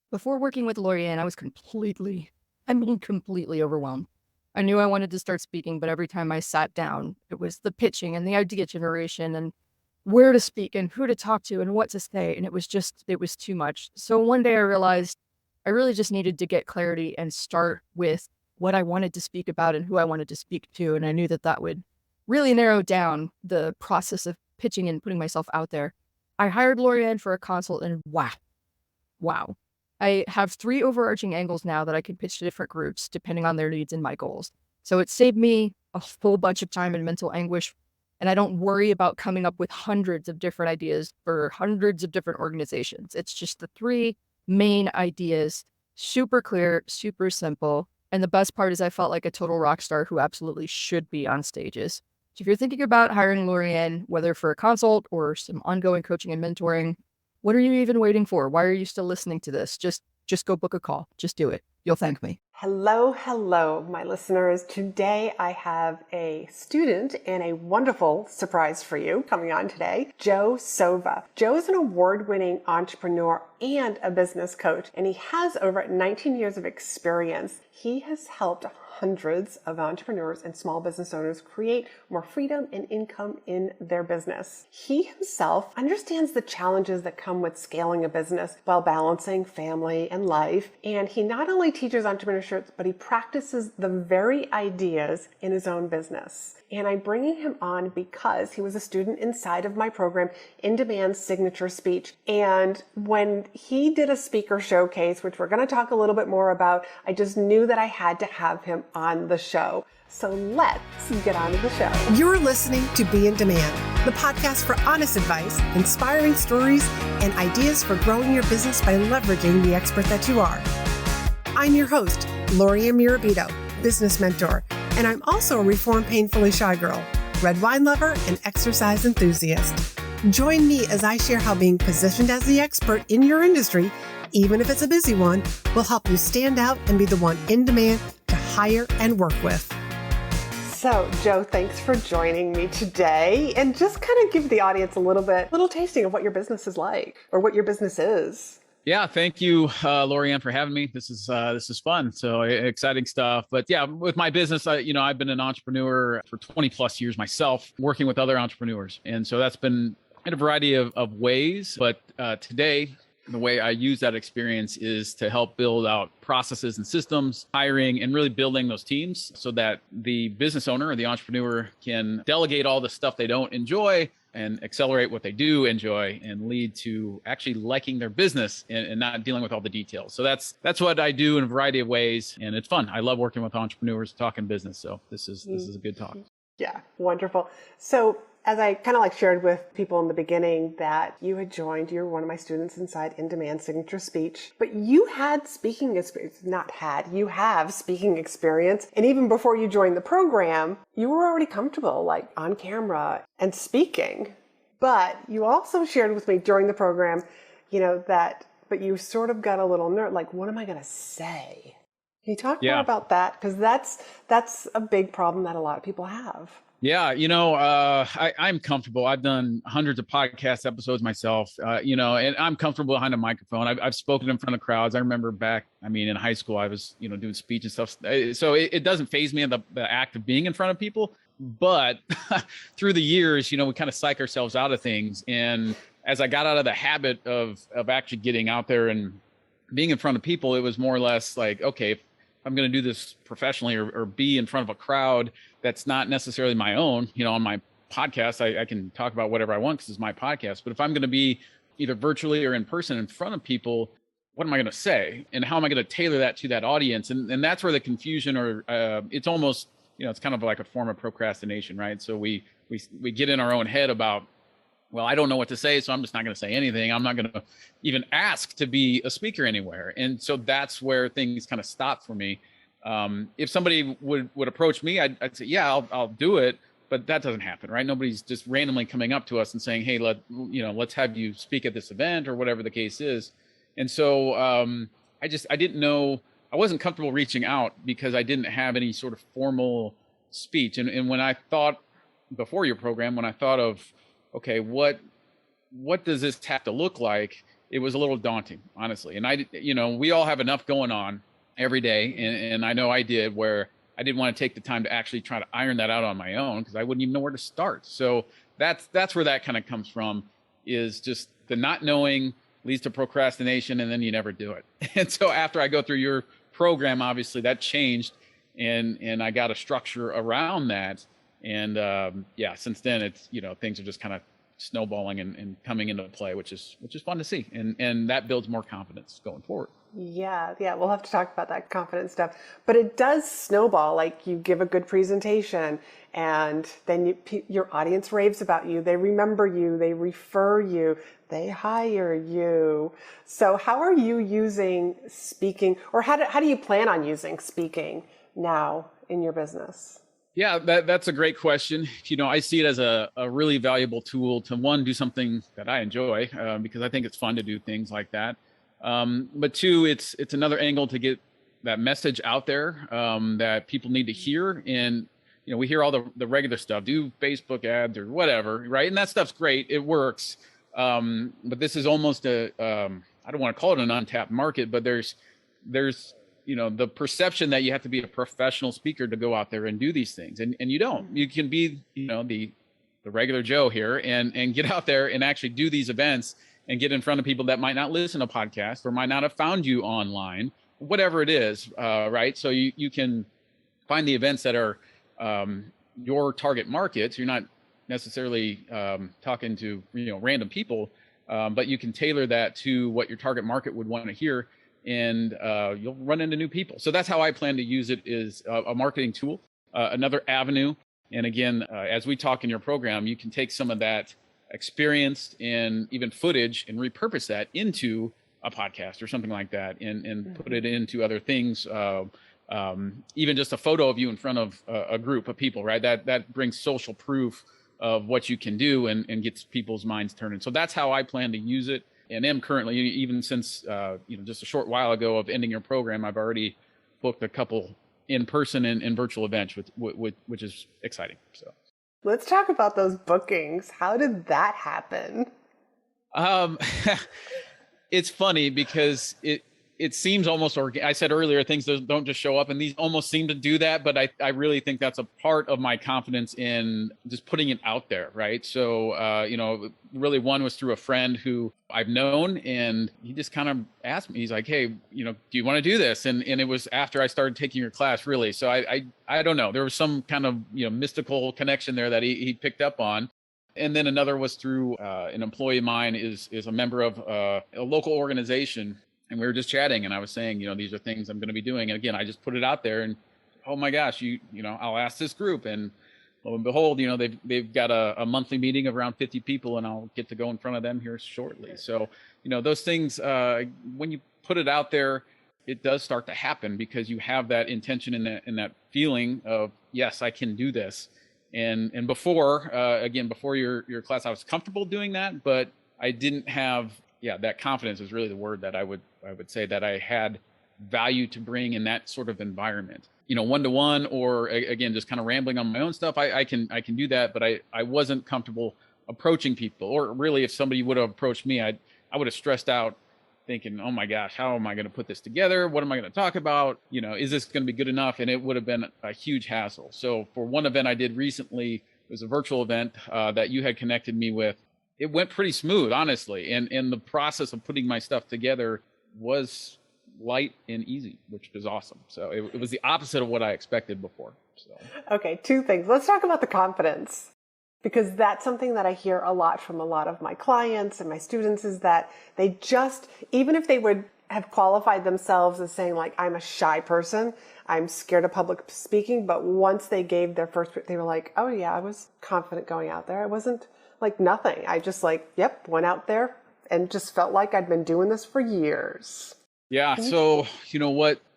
Before working with Laurie-Ann, I was completely overwhelmed. I knew I wanted to start speaking, but every time I sat down, it was the pitching and the idea generation and where to speak and who to talk to and what to say. And it was too much. So one day I realized I really just needed to get clarity and start with what I wanted to speak about and who I wanted to speak to. And I knew that that would really narrow down the process of pitching and putting myself out there. I hired Laurie-Ann for a consult and wow. I have 3 overarching angles now that I can pitch to different groups depending on their needs and my goals. So it saved me a whole bunch of time and mental anguish, and I don't worry about coming up with hundreds of different ideas for hundreds of different organizations. It's just the 3 main ideas, super clear, super simple, and the best part is I felt like a total rock star who absolutely should be on stages. So if you're thinking about hiring Laurie-Ann, whether for a consult or some ongoing coaching and mentoring, what are you even waiting for? Why are you still listening to this? Just go book a call. Just do it. You'll thank me. Hello, hello, my listeners. Today I have a student and a wonderful surprise for you coming on today, Joe Sova. Joe is an award-winning entrepreneur and a business coach, and he has over 19 years of experience. He has helped hundreds of entrepreneurs and small business owners create more freedom and income in their business. He himself understands the challenges that come with scaling a business while balancing family and life. And he not only teaches entrepreneurship, but he practices the very ideas in his own business. And I'm bringing him on because he was a student inside of my program, In Demand Signature Speech. And when he did a speaker showcase, which we're going to talk a little bit more about, I just knew that I had to have him on the show. So let's get on to the show. You're listening to Be in Demand, the podcast for honest advice, inspiring stories, and ideas for growing your business by leveraging the expert that you are. I'm your host, Laurie-Ann, business mentor, and I'm also a reformed painfully shy girl, red wine lover, and exercise enthusiast. Join me as I share how being positioned as the expert in your industry, even if it's a busy one, will help you stand out and be the one in demand to hire and work with. So, Joe, thanks for joining me today, and just kind of give the audience a little tasting of what your business is like, or what your business is. Yeah, thank you, Laurie-Ann, for having me. This is fun. So exciting stuff. But yeah, with my business, I've been an entrepreneur for 20 plus years myself, working with other entrepreneurs, and so that's been in a variety of ways. But today, the way I use that experience is to help build out processes and systems, hiring, and really building those teams so that the business owner or the entrepreneur can delegate all the stuff they don't enjoy and accelerate what they do enjoy and lead to actually liking their business and not dealing with all the details. So that's what I do in a variety of ways. And it's fun. I love working with entrepreneurs, talking business. So this is a good talk. Yeah, wonderful. So as I kind of shared with people in the beginning that you were one of my students inside In Demand Signature Speech, but you had speaking experience, you have speaking experience. And even before you joined the program, you were already comfortable on camera and speaking. But you also shared with me during the program, but you sort of got a little nervous, what am I going to say? Can you talk more about that? Because that's a big problem that a lot of people have. Yeah, I'm comfortable. I've done hundreds of podcast episodes myself, and I'm comfortable behind a microphone. I've spoken in front of crowds. I remember back, in high school, I was, doing speech and stuff. So it doesn't faze me in the act of being in front of people. But through the years, we kind of psych ourselves out of things. And as I got out of the habit of actually getting out there and being in front of people, it was more or less like, okay, if I'm going to do this professionally or be in front of a crowd that's not necessarily my own, on my podcast, I can talk about whatever I want because it's my podcast. But if I'm going to be either virtually or in person in front of people, what am I going to say? And how am I going to tailor that to that audience? And that's where the confusion or it's almost, it's kind of like a form of procrastination, right? So we get in our own head about, well, I don't know what to say, so I'm just not going to say anything. I'm not going to even ask to be a speaker anywhere. And so that's where things kind of stop for me. If somebody would approach me, I'd say, yeah, I'll do it. But that doesn't happen, right? Nobody's just randomly coming up to us and saying, hey, let's have you speak at this event or whatever the case is. And so I didn't know, I wasn't comfortable reaching out because I didn't have any sort of formal speech. And when I thought, before your program, when I thought of, okay, what does this have to look like? it was a little daunting, honestly. And we all have enough going on every day. And I know I did, where I didn't want to take the time to actually try to iron that out on my own, because I wouldn't even know where to start. So that's where that kind of comes from, is just the not knowing leads to procrastination, and then you never do it. And so after I go through your program, obviously that changed, and I got a structure around that. And since then it's, things are just kind of snowballing and coming into play, which is fun to see. And that builds more confidence going forward. Yeah. We'll have to talk about that confidence stuff, but it does snowball. Like, you give a good presentation, and then your audience raves about you. They remember you, they refer you, they hire you. So how are you using speaking, or how do you plan on using speaking now in your business? Yeah, that's a great question. I see it as a really valuable tool to, one, do something that I enjoy, because I think it's fun to do things like that. But two, it's another angle to get that message out there, that people need to hear. And, we hear all the regular stuff, do Facebook ads or whatever, right? And that stuff's great. It works. But this is almost I don't want to call it an untapped market, but there's the perception that you have to be a professional speaker to go out there and do these things. And you don't. You can be, the regular Joe here and get out there and actually do these events and get in front of people that might not listen to podcasts or might not have found you online, whatever it is, right? So you can find the events that are your target markets. You're not necessarily talking to random people, but you can tailor that to what your target market would want to hear, and you'll run into new people. So that's how I plan to use it, is a marketing tool, another avenue. And again, as we talk in your program, you can take some of that experience and even footage and repurpose that into a podcast or something like that, and put it into other things. Even just a photo of you in front of a group of people, right? That brings social proof of what you can do, and gets people's minds turning. So that's how I plan to use it, and am currently, even since just a short while ago of ending your program, I've already booked a couple in-person and virtual events, which is exciting. So let's talk about those bookings. How did that happen? It's funny because it seems almost I said earlier, things don't just show up, and these almost seem to do that. But I really think that's a part of my confidence in just putting it out there, right? So, really one was through a friend who I've known, and he just kind of asked me, he's like, hey, do you want to do this? And it was after I started taking your class, really. So I don't know, there was some kind of, mystical connection there that he picked up on. And then another was through an employee of mine is a member of a local organization. And we were just chatting, and I was saying, these are things I'm going to be doing. And again, I just put it out there, and oh my gosh, I'll ask this group, and lo and behold, they've got a monthly meeting of around 50 people, and I'll get to go in front of them here shortly. So, those things, when you put it out there, it does start to happen, because you have that intention and that feeling of, yes, I can do this. And before, before your class, I was comfortable doing that, but I didn't have, that confidence is really the word that I would say that I had value to bring in that sort of environment. One-to-one, or again, just kind of rambling on my own stuff. I can do that, but I wasn't comfortable approaching people, or really, if somebody would have approached me, I would have stressed out, thinking, oh my gosh, how am I going to put this together? What am I going to talk about? Is this going to be good enough? And it would have been a huge hassle. So for one event I did recently, it was a virtual event that you had connected me with. It went pretty smooth, honestly. And the process of putting my stuff together was light and easy, which was awesome. So it was the opposite of what I expected before. So. Okay, two things. Let's talk about the confidence, because that's something that I hear a lot from a lot of my clients and my students, is that they just, even if they would have qualified themselves as saying, like, I'm a shy person, I'm scared of public speaking, but once they gave their first, they were like, oh yeah, I was confident going out there. I wasn't like nothing. I just went out there and just felt like I'd been doing this for years. Yeah. So,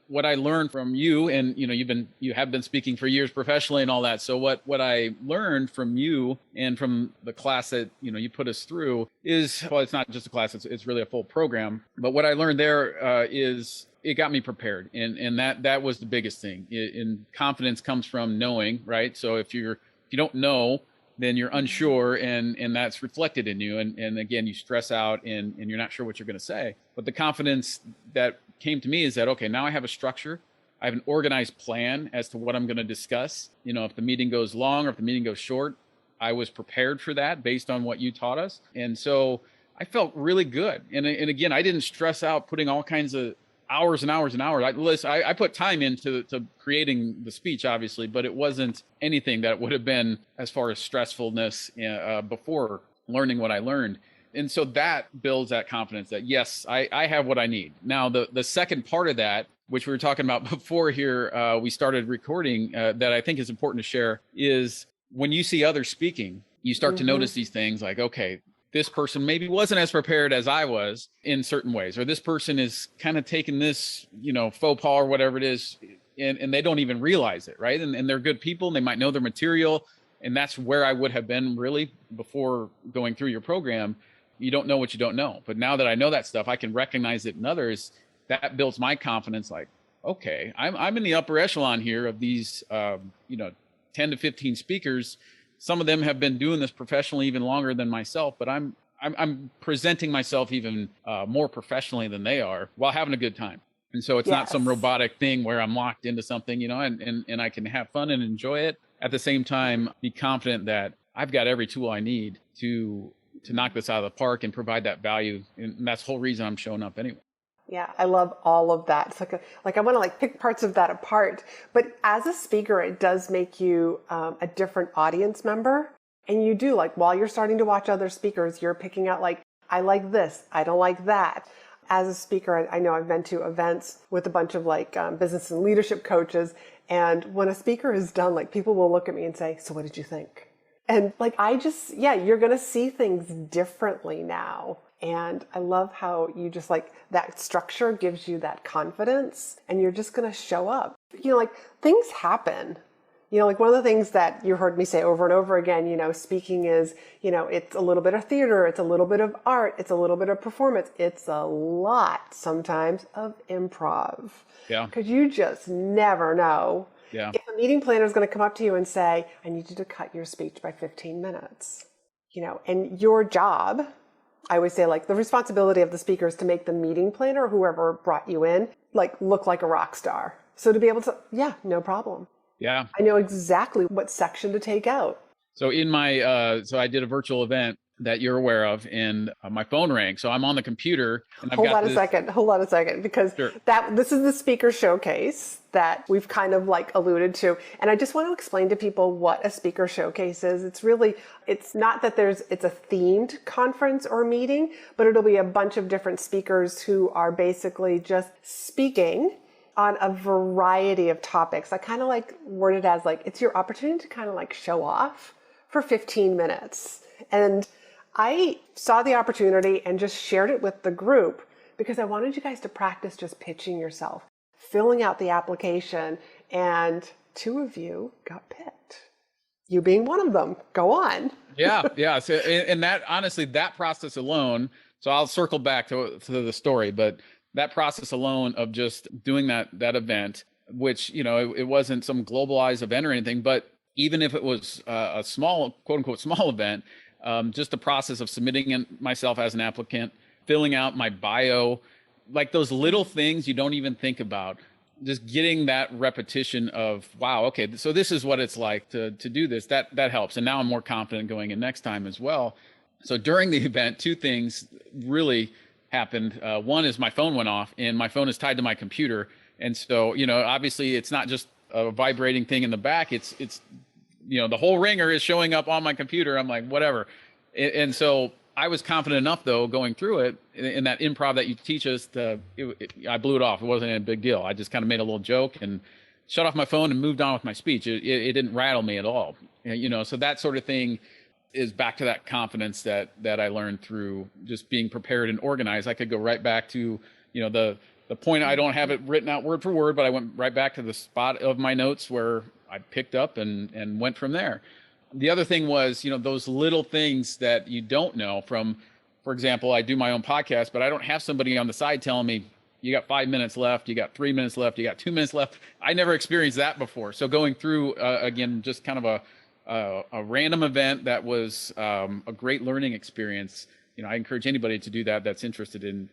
what I learned from you, and, you have been speaking for years professionally and all that. So what I learned from you and from the class that, you put us through is, well, it's not just a class, it's really a full program. But what I learned there is it got me prepared. And that was the biggest thing. And confidence comes from knowing, right? So if you don't know, then you're unsure, and that's reflected in you. And again, you stress out and you're not sure what you're going to say. But the confidence that came to me is that, okay, now I have a structure. I have an organized plan as to what I'm going to discuss. If the meeting goes long or if the meeting goes short, I was prepared for that based on what you taught us. And so I felt really good. And again, I didn't stress out putting all kinds of hours and hours and hours. I put time into creating the speech, obviously, but it wasn't anything that would have been as far as stressfulness before learning what I learned. And so that builds that confidence that, yes, I have what I need. Now, the second part of that, which we were talking about before here, we started recording, that I think is important to share, is when you see others speaking, you start to notice these things like, okay, this person maybe wasn't as prepared as I was in certain ways, or this person is kind of taking this, faux pas or whatever it is, and they don't even realize it, right? And they're good people, and they might know their material, and that's where I would have been really before going through your program. You don't know what you don't know. But now that I know that stuff, I can recognize it in others. That builds my confidence, like, okay, I'm in the upper echelon here of these, 10 to 15 speakers. Some of them have been doing this professionally even longer than myself, but I'm presenting myself even more professionally than they are while having a good time. And so it's not some robotic thing where I'm locked into something, and I can have fun and enjoy it. At the same time, be confident that I've got every tool I need to knock this out of the park and provide that value. And that's the whole reason I'm showing up anyway. Yeah, I love all of that. It's like I want to pick parts of that apart. But as a speaker, it does make you a different audience member. And you do, while you're starting to watch other speakers, you're picking out I like this, I don't like that. As a speaker, I know I've been to events with a bunch of business and leadership coaches. And when a speaker is done, people will look at me and say, so what did you think? And you're going to see things differently now. And I love how you just that structure gives you that confidence, and you're just going to show up. Things happen. One of the things that you heard me say over and over again, speaking is, it's a little bit of theater, it's a little bit of art, it's a little bit of performance. It's a lot sometimes of improv. Yeah. Because you just never know. Yeah. If a meeting planner is going to come up to you and say, I need you to cut your speech by 15 minutes, and your job, I always say the responsibility of the speaker is to make the meeting planner, or whoever brought you in, look like a rock star. So to be able to, no problem. Yeah. I know exactly what section to take out. So in my, so I did a virtual event that you're aware of, and my phone rang. So I'm on the computer. And Hold on a second, because Sure. This is the speaker showcase that we've kind of alluded to. And I just want to explain to people what a speaker showcase is. It's not that it's a themed conference or meeting, but it'll be a bunch of different speakers who are basically just speaking on a variety of topics. I kind of word it as it's your opportunity to kind of show off for 15 minutes. And I saw the opportunity and just shared it with the group because I wanted you guys to practice just pitching yourself, filling out the application, and 2 of you got picked. You being one of them. Go on. Yeah. So, and that, honestly, that process alone, so I'll circle back to the story, but that process alone of just doing that event, which, it wasn't some globalized event or anything, but even if it was a small, quote unquote, small event, just the process of submitting myself as an applicant, filling out my bio, those little things you don't even think about, just getting that repetition of, wow, okay, so this is what it's like to do this, that helps. And now I'm more confident going in next time as well. So during the event, 2 things really happened. One is my phone went off, and my phone is tied to my computer. And so, obviously it's not just a vibrating thing in the back. It's the whole ringer is showing up on my computer. I'm like, whatever. And so I was confident enough, though, going through it in that improv that you teach us, I blew it off. It wasn't a big deal. I just kind of made a little joke and shut off my phone and moved on with my speech. It didn't rattle me at all. So that sort of thing is back to that confidence that I learned through just being prepared and organized. I could go right back to, the point. I don't have it written out word for word, but I went right back to the spot of my notes where I picked up and went from there. The other thing was, those little things that you don't know from, for example, I do my own podcast, but I don't have somebody on the side telling me, you got 5 minutes left, you got 3 minutes left, you got 2 minutes left. I never experienced that before. So going through, again, just kind of a random event that was a great learning experience, I encourage anybody to do that that's interested in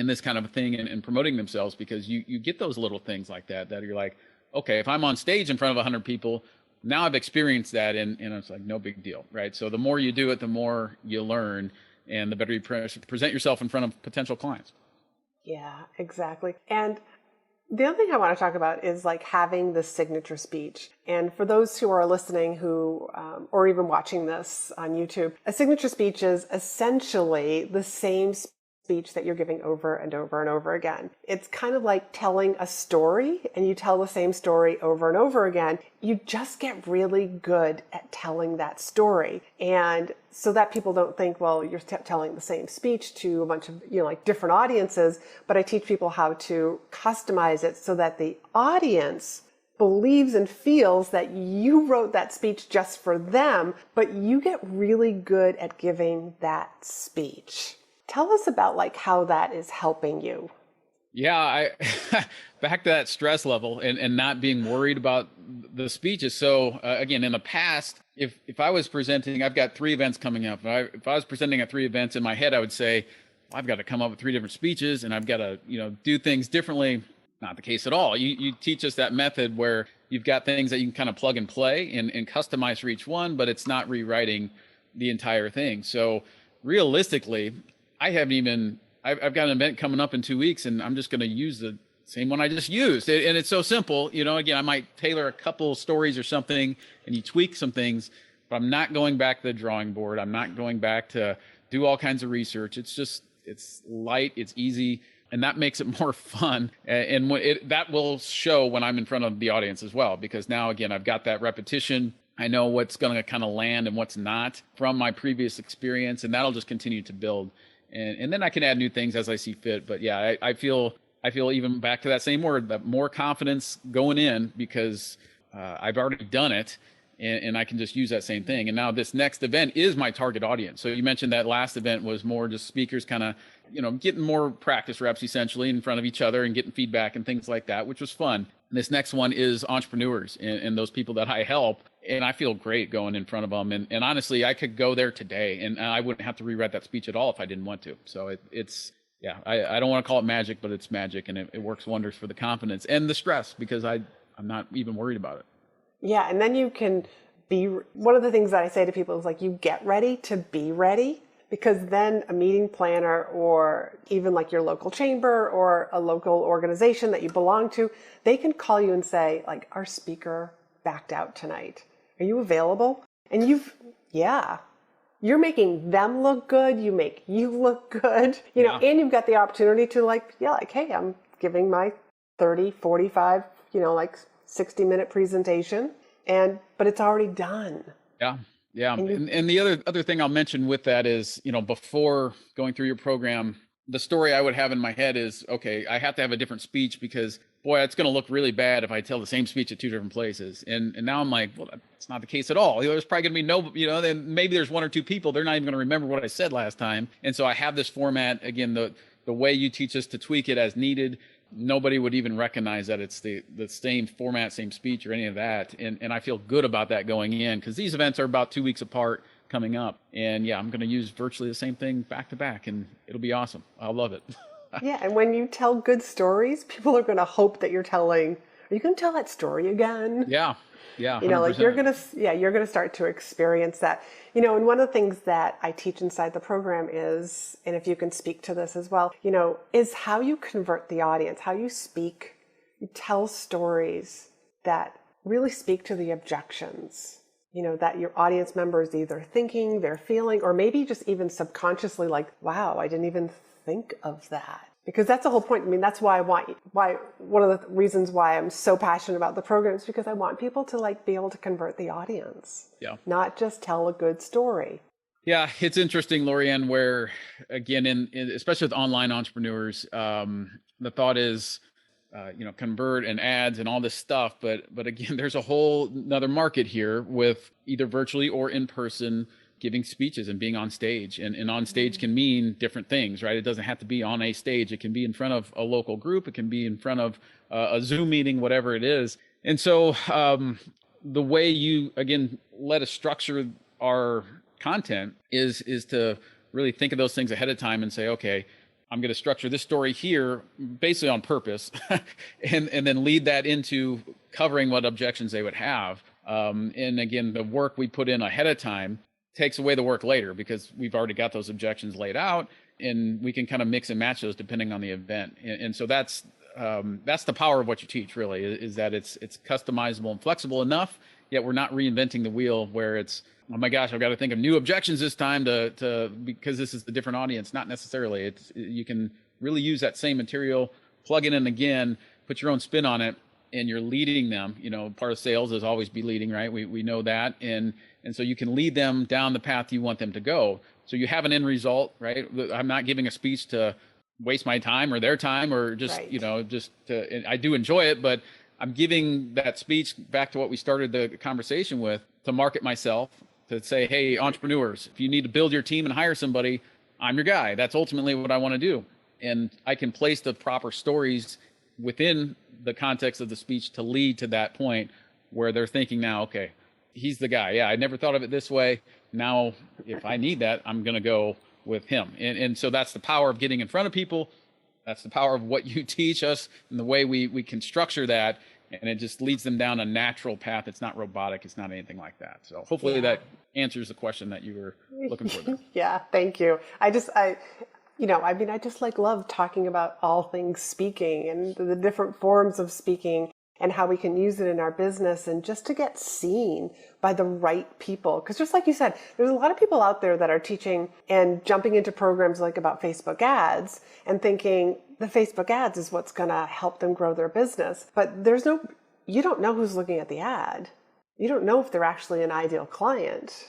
this kind of a thing and promoting themselves, because you get those little things like that you're like, okay, if I'm on stage in front of 100 people, now I've experienced that, and it's like no big deal, right? So the more you do it, the more you learn, and the better you present yourself in front of potential clients. Yeah, exactly. And the other thing I want to talk about is like having the signature speech. And for those who are listening who, or even watching this on YouTube, a signature speech is essentially the same speech that you're giving over and over and over again. It's kind of like telling a story, and you tell the same story over and over again. You just get really good at telling that story. And so that people don't think, well, you're telling the same speech to a bunch of, like different audiences, but I teach people how to customize it so that the audience believes and feels that you wrote that speech just for them, but you get really good at giving that speech. Tell us about like how that is helping you. Yeah, back to that stress level and not being worried about the speeches. So again, in the past, if I was presenting, I've got 3 events coming up. If I was presenting at 3 events in my head, I would say, well, I've got to come up with 3 different speeches, and I've got to do things differently. Not the case at all. You teach us that method where you've got things that you can kind of plug and play and customize for each one, but it's not rewriting the entire thing. So realistically, I've got an event coming up in 2 weeks, and I'm just going to use the same one I just used. And it's so simple. Again, I might tailor a couple stories or something, and you tweak some things, but I'm not going back to the drawing board. I'm not going back to do all kinds of research. It's light, it's easy, and that makes it more fun. And that will show when I'm in front of the audience as well, because now, again, I've got that repetition. I know what's going to kind of land and what's not from my previous experience, and that'll just continue to build. And then I can add new things as I see fit. But yeah, I feel even back to that same word, that more confidence going in, because I've already done it, and I can just use that same thing. And now this next event is my target audience. So you mentioned that last event was more just speakers kind of, getting more practice reps essentially in front of each other and getting feedback and things like that, which was fun. This next one is entrepreneurs and those people that I help. And I feel great going in front of them. And honestly, I could go there today and I wouldn't have to rewrite that speech at all if I didn't want to. So I don't want to call it magic, but it's magic. And it works wonders for the confidence and the stress, because I'm not even worried about it. Yeah. And then you can one of the things that I say to people is like, you get ready to be ready. Because then a meeting planner, or even like your local chamber or a local organization that you belong to, they can call you and say, like, our speaker backed out tonight. Are you available? And you're making them look good. You make you look good, and you've got the opportunity to hey, I'm giving my 30, 45, 60-minute presentation, but it's already done. Yeah. Yeah. And the other thing I'll mention with that is, before going through your program, the story I would have in my head is, okay, I have to have a different speech, because boy, it's going to look really bad if I tell the same speech at 2 different places. And now I'm like, well, that's not the case at all. There's probably going to be then maybe there's 1 or 2 people, they're not even going to remember what I said last time. And so I have this format, again, the way you teach us to tweak it as needed. Nobody would even recognize that it's the same format, same speech, or any of that. And I feel good about that going in, because these events are about 2 weeks apart coming up. And yeah, I'm going to use virtually the same thing back to back, and it'll be awesome. I'll love it. Yeah. And when you tell good stories, people are going to hope that are you going to tell that story again? Yeah. Yeah. 100%. You're going to start to experience that, and one of the things that I teach inside the program is, and if you can speak to this as well, is how you convert the audience, how you speak, you tell stories that really speak to the objections, that your audience member is either thinking, they're feeling, or maybe just even subconsciously like, wow, I didn't even think of that. Because that's the whole point. I mean, that's why one of the reasons why I'm so passionate about the program is because I want people to be able to convert the audience. Yeah. Not just tell a good story. Yeah, it's interesting, Laurie-Ann, where again, especially with online entrepreneurs, the thought is, convert and ads and all this stuff. But again, there's a whole another market here with either virtually or in person giving speeches and being on stage, and on stage can mean different things, right? It doesn't have to be on a stage. It can be in front of a local group. It can be in front of a Zoom meeting, whatever it is. And so the way you, again, let us structure our content is to really think of those things ahead of time and say, okay, I'm going to structure this story here basically on purpose and then lead that into covering what objections they would have. And again, the work we put in ahead of time takes away the work later because we've already got those objections laid out and we can kind of mix and match those depending on the event. And so that's the power of what you teach really is that it's customizable and flexible enough, yet we're not reinventing the wheel where it's, oh my gosh, I've got to think of new objections this time to because this is a different audience. Not necessarily. You can really use that same material, plug it in again, put your own spin on it, and you're leading them. Part of sales is always be leading, right? We know that. And so you can lead them down the path you want them to go. So you have an end result, right? I'm not giving a speech to waste my time or their time or just, right. I do enjoy it, but I'm giving that speech back to what we started the conversation with to market myself, to say, hey, entrepreneurs, if you need to build your team and hire somebody, I'm your guy. That's ultimately what I want to do. And I can place the proper stories within the context of the speech to lead to that point where they're thinking now, okay, he's the guy. Yeah, I never thought of it this way. Now, if I need that, I'm going to go with him. And so that's the power of getting in front of people. That's the power of what you teach us and the way we can structure that. And it just leads them down a natural path. It's not robotic. It's not anything like that. So hopefully that answers the question that you were looking for there. Yeah, thank you. I just love talking about all things speaking and the different forms of speaking and how we can use it in our business and just to get seen by the right people. Because just like you said, there's a lot of people out there that are teaching and jumping into programs like about Facebook ads and thinking the Facebook ads is what's going to help them grow their business. But you don't know who's looking at the ad. You don't know if they're actually an ideal client.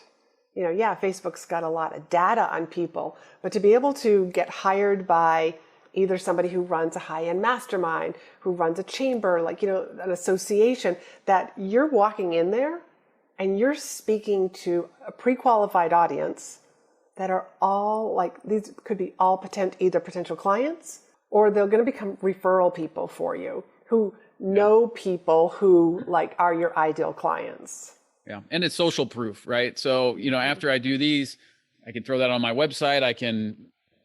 Facebook's got a lot of data on people, but to be able to get hired by either somebody who runs a high-end mastermind, who runs a chamber, an association, that you're walking in there and you're speaking to a pre-qualified audience that are all these could be all either potential clients or they're going to become referral people for you who know people who are your ideal clients. Yeah. And it's social proof, right? So, after I do these, I can throw that on my website. I can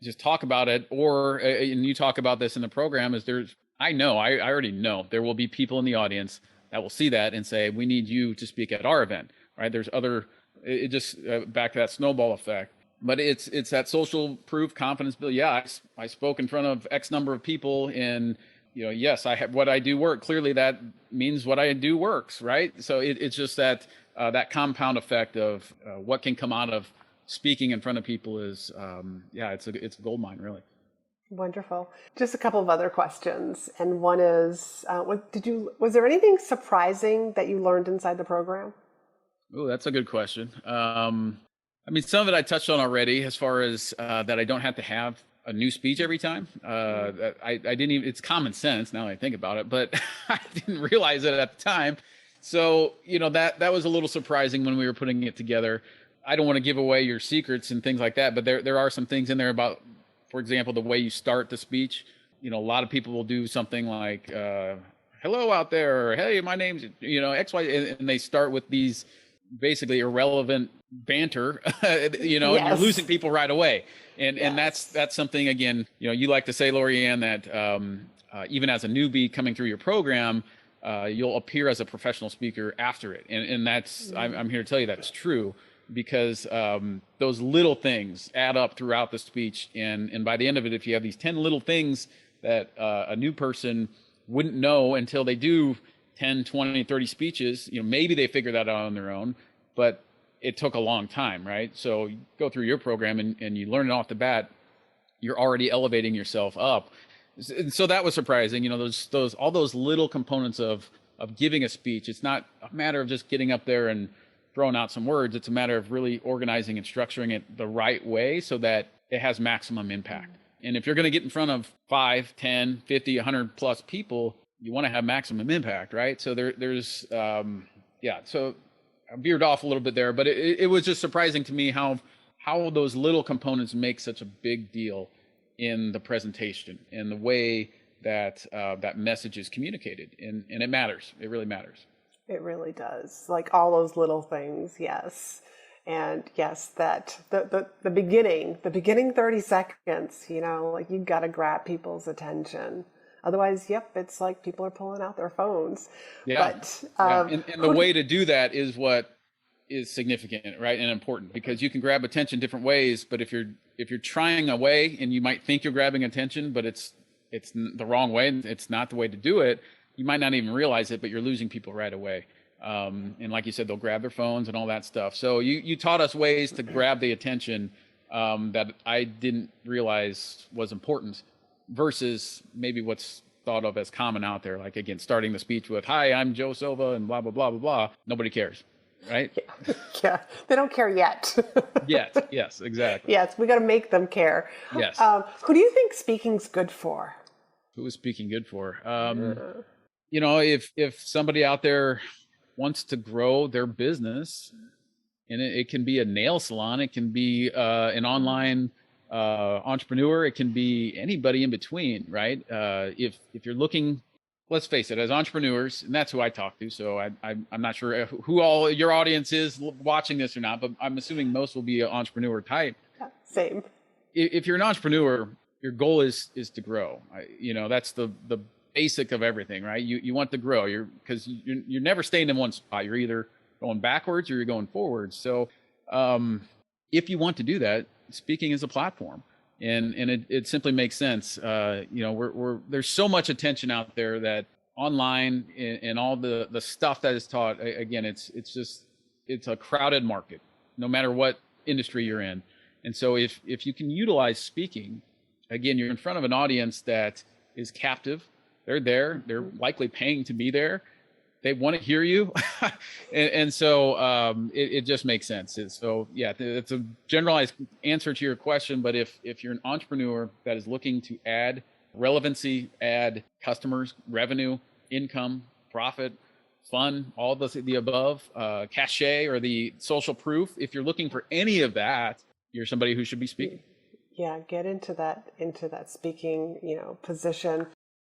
just talk about it. Or, and you talk about this in the program, I already know there will be people in the audience that will see that and say, we need you to speak at our event, right? There's back to that snowball effect. But it's that social proof confidence build. Yeah, I spoke in front of X number of people and, yes, I have what I do work. Clearly that means what I do works, right? So it's just that compound effect of what can come out of speaking in front of people is, it's a gold mine, really. Wonderful. Just a couple of other questions. And one is, was there anything surprising that you learned inside the program? Oh, that's a good question. Some of it I touched on already as far as that I don't have to have a new speech every time. I didn't even, it's common sense now that I think about it, but I didn't realize it at the time. So, that was a little surprising when we were putting it together. I don't want to give away your secrets and things like that, but there are some things in there about, for example, the way you start the speech. A lot of people will do something like, hello out there, or hey, my name's, X, Y, and they start with these basically irrelevant banter, and you're losing people right away. And that's something, again, you like to say, Laurie-Ann, that even as a newbie coming through your program, you'll appear as a professional speaker after it. And that's, I'm here to tell you that's true, because those little things add up throughout the speech. And by the end of it, if you have these 10 little things that a new person wouldn't know until they do 10, 20, 30 speeches, maybe they figure that out on their own, but it took a long time, right? So you go through your program and you learn it off the bat, you're already elevating yourself up. And so that was surprising, all those little components of giving a speech. It's not a matter of just getting up there and throwing out some words. It's a matter of really organizing and structuring it the right way so that it has maximum impact. And if you're going to get in front of 5, 10, 50, 100 plus people, you want to have maximum impact, right? So there's so I veered off a little bit there, but it was just surprising to me how those little components make such a big deal in the presentation and the way that that message is communicated. And it matters. It really matters. It really does. Like all those little things, yes. And yes, that the beginning 30 seconds, like you got to grab people's attention. Otherwise, yep, it's like people are pulling out their phones. Yeah. But Yeah. And the way to do that is what is significant, right? And important, because you can grab attention different ways, but if you're trying a way and you might think you're grabbing attention, but it's the wrong way, it's not the way to do it, you might not even realize it, but you're losing people right away. And like you said, they'll grab their phones and all that stuff. So you taught us ways to grab the attention that I didn't realize was important versus maybe what's thought of as common out there. Like, again, starting the speech with, "Hi, I'm Joe Sova," and blah, blah, blah, blah, blah. Nobody cares, right? Yeah, they don't care yet. Yet, yes, exactly. Yes, we got to make them care. Yes. Who do you think speaking's good for? Who is speaking good for? If somebody out there wants to grow their business, and it can be a nail salon, it can be an online entrepreneur, it can be anybody in between, right? If you're looking, let's face it, as entrepreneurs, and that's who I talk to, so I'm not sure who all your audience is watching this or not, but I'm assuming most will be an entrepreneur type. Yeah, same. If you're an entrepreneur, your goal is to grow. That's the basic of everything, right? You want to grow. Because you're never staying in one spot. You're either going backwards or you're going forwards. So if you want to do that, speaking is a platform, and it simply makes sense. There's so much attention out there that online and all the stuff that is taught. Again, it's a crowded market, no matter what industry you're in. And so if you can utilize speaking, again, you're in front of an audience that is captive. They're there. They're likely paying to be there. They want to hear you. and so it just makes sense. It's a generalized answer to your question. But if you're an entrepreneur that is looking to add relevancy, add customers, revenue, income, profit, fun, all the above, cachet or the social proof, if you're looking for any of that, you're somebody who should be speaking. Yeah, get into that speaking, position,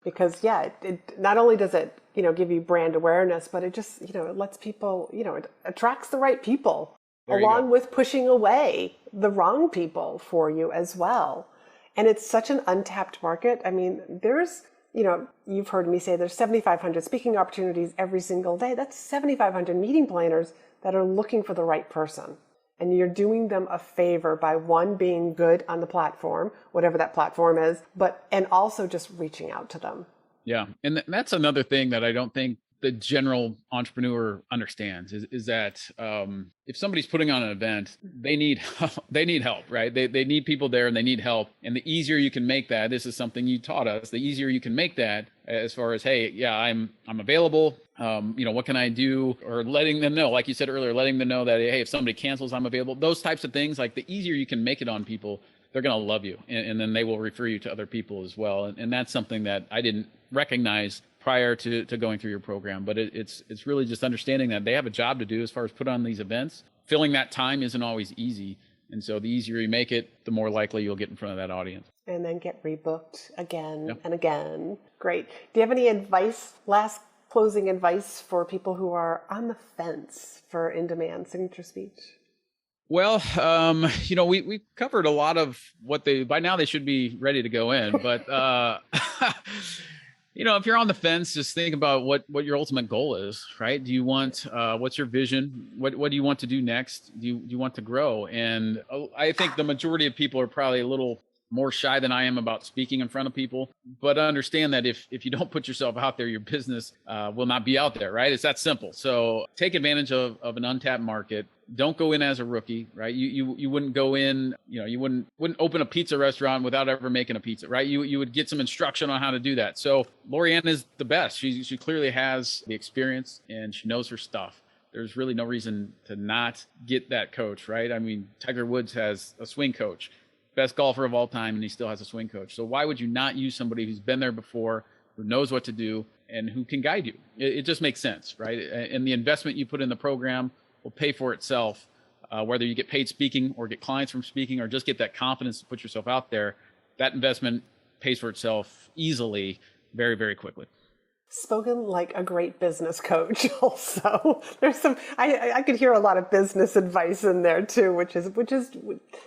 because it not only does it, give you brand awareness, but it just, it lets people, it attracts the right people along with pushing away the wrong people for you as well. And it's such an untapped market. I mean, there's, you've heard me say there's 7,500 speaking opportunities every single day. That's 7,500 meeting planners that are looking for the right person. And you're doing them a favor by, one, being good on the platform, whatever that platform is, and also just reaching out to them. Yeah. And that's another thing that I don't think the general entrepreneur understands is that if somebody's putting on an event, they need help, right? They need people there and they need help. And the easier you can make that, this is something you taught us, the easier you can make that as far as, hey, yeah, I'm available. What can I do? Or letting them know, like you said earlier, letting them know that, hey, if somebody cancels, I'm available. Those types of things, like the easier you can make it on people, they're going to love you. And then they will refer you to other people as well. And that's something that I didn't recognize prior to going through your program. But it's really just understanding that they have a job to do as far as put on these events. Filling that time isn't always easy. And so the easier you make it, the more likely you'll get in front of that audience. And then get rebooked again and again. Great. Do you have any last closing advice for people who are on the fence for in-demand signature speech? Well, we covered a lot of by now they should be ready to go in, but if you're on the fence, just think about what your ultimate goal is, right? Do you want, what's your vision? What do you want to do next? Do you want to grow? And I think the majority of people are probably a little more shy than I am about speaking in front of people, but understand that if you don't put yourself out there, your business will not be out there, right? It's that simple. So take advantage of an untapped market. Don't go in as a rookie, right? You wouldn't go in, you wouldn't open a pizza restaurant without ever making a pizza, right? You would get some instruction on how to do that. So Laurie-Ann is the best. She clearly has the experience and she knows her stuff. There's really no reason to not get that coach, right? I mean, Tiger Woods has a swing coach, best golfer of all time, and he still has a swing coach. So why would you not use somebody who's been there before, who knows what to do, and who can guide you? It just makes sense, right? And the investment you put in the program will pay for itself, whether you get paid speaking or get clients from speaking or just get that confidence to put yourself out there. That investment pays for itself easily, very, very quickly. Spoken like a great business coach also. There's some, I could hear a lot of business advice in there too, which is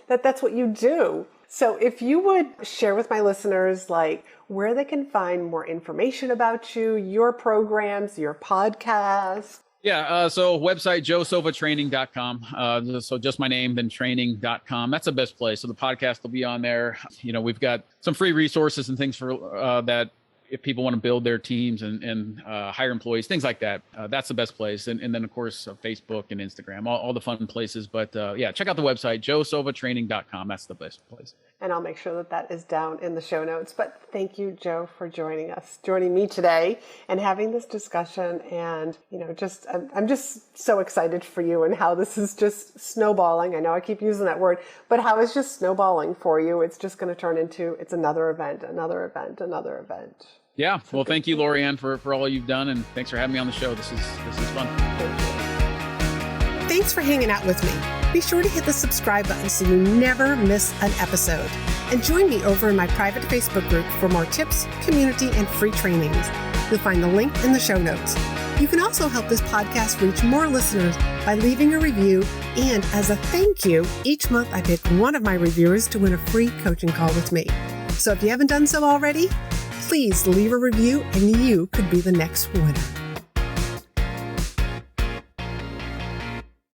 that's what you do. So if you would share with my listeners, like where they can find more information about you, your programs, your podcast. Yeah. So website, joesovatraining.com. So just my name, then training.com. That's the best place. So the podcast will be on there. We've got some free resources and things for that. If people want to build their teams and hire employees, things like that, that's the best place. And then, of course, Facebook and Instagram, all the fun places. But yeah, check out the website, joesovatraining.com. That's the best place. And I'll make sure that is down in the show notes. But thank you, Joe, for joining me today and having this discussion. And, I'm just so excited for you and how this is just snowballing. I know I keep using that word, but how it's just snowballing for you. It's just going to turn into, it's another event, another event, another event. Yeah. Well, thank you, Laurie-Ann, for all you've done. And thanks for having me on the show. This is fun. Thanks for hanging out with me. Be sure to hit the subscribe button so you never miss an episode. And join me over in my private Facebook group for more tips, community, and free trainings. You'll find the link in the show notes. You can also help this podcast reach more listeners by leaving a review. And as a thank you, each month I pick one of my reviewers to win a free coaching call with me. So if you haven't done so already, please leave a review and you could be the next winner.